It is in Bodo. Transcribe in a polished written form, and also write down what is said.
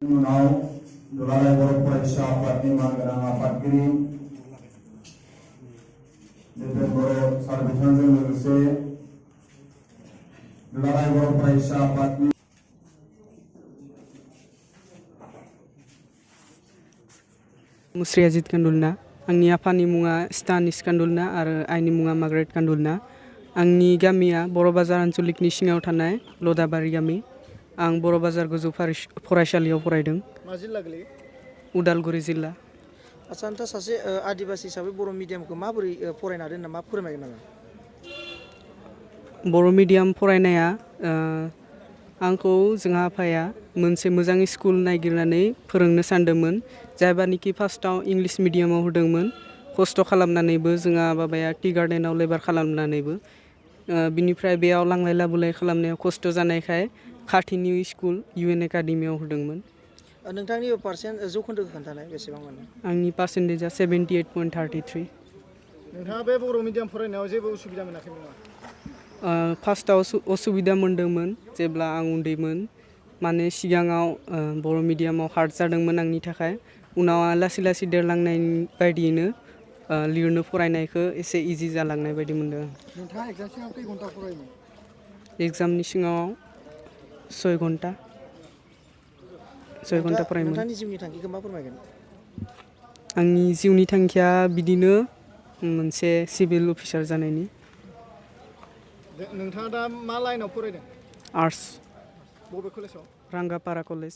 उनाव दुलाराय बर' फरायसा आफादनि मानगोनां आफादगिरि दिपेन बर' सार बिथांजों लोगोसे दुलाराय बर' फरायसा आफादनि मुस्रि अजित कान्दुलना आंनि आफानि मुङा स्टानिस कान्दुलना आरो आइनि मुङा मार्गारेट कान्दुलना आंनि गामिया बर' बाजार आन्चलिकनि सिङाव थानाय लदाबारि गामि आं बर' बाजार गोजौ फरायसालियाव फरायदों मा जिल्ला गोलैयो उदालगुरि जिल्ला आच्चा नोंथाङा सासे आदिबासि हिसाबै बर' मिडियामखौ माबोरै फरायनो हादों होनना मा फोरमायगोन नामा बर' मिडियाम फरायनाया आंखौ जोंहा आफाया मोनसे मोजां स्कुल नागिरनानै फोरोंनो सानदोंमोन जायबानोखि फार्स्टआव इंलिश मिडियामाव होदोंमोन खस्थ' खालामनानैबो जोंहा बाबाया टि गार्डेनाव लेबार खालामनानैबो बिनिफ्राय बेयाव लांलाय लाबोलाय खालामनायाव खस्थ' जानायखाय खाथिनि स्कुल UN एकाडेमियाव होदोंमोन नोंथांनि पार्सेन्ट जौखोन्दोखौ खोन्थानाय बेसेबां मोनो आंनि पार्सेन्टेजआ 78.33 नोंथाङा बे बर' मिडियाम फरायनायाव जेबो उसुबिदा मोनाखैमोन नामा फार्स्टआव असुबिदा मोनदोंमोन जेब्ला आं उन्दैमोन माने सिगाङाव बर' मिडियामाव हार्ड जादोंमोन आंनि थाखाय उनाव लासै लासै देरलांनाय बायदियैनो लिरनो फरायनायखौ एसे इजि जालांनाय बायदि मोनदों नोंथाङा एग्जाम सिगां खै घन्टा फरायोमोन एग्जामनि सिगाङाव 6 घन्टा फरायोमोन नोंथांनि जिउनि थांखिखौ मा फोरमायगोन आंनि जिउनि थांखिया बिदिनो मोनसे सिभिल अफिसार जानायनि नोंथाङा दा मा लाइनाव फरायदों आर्ट्स बबे कलेजाव रांगापारा कलेज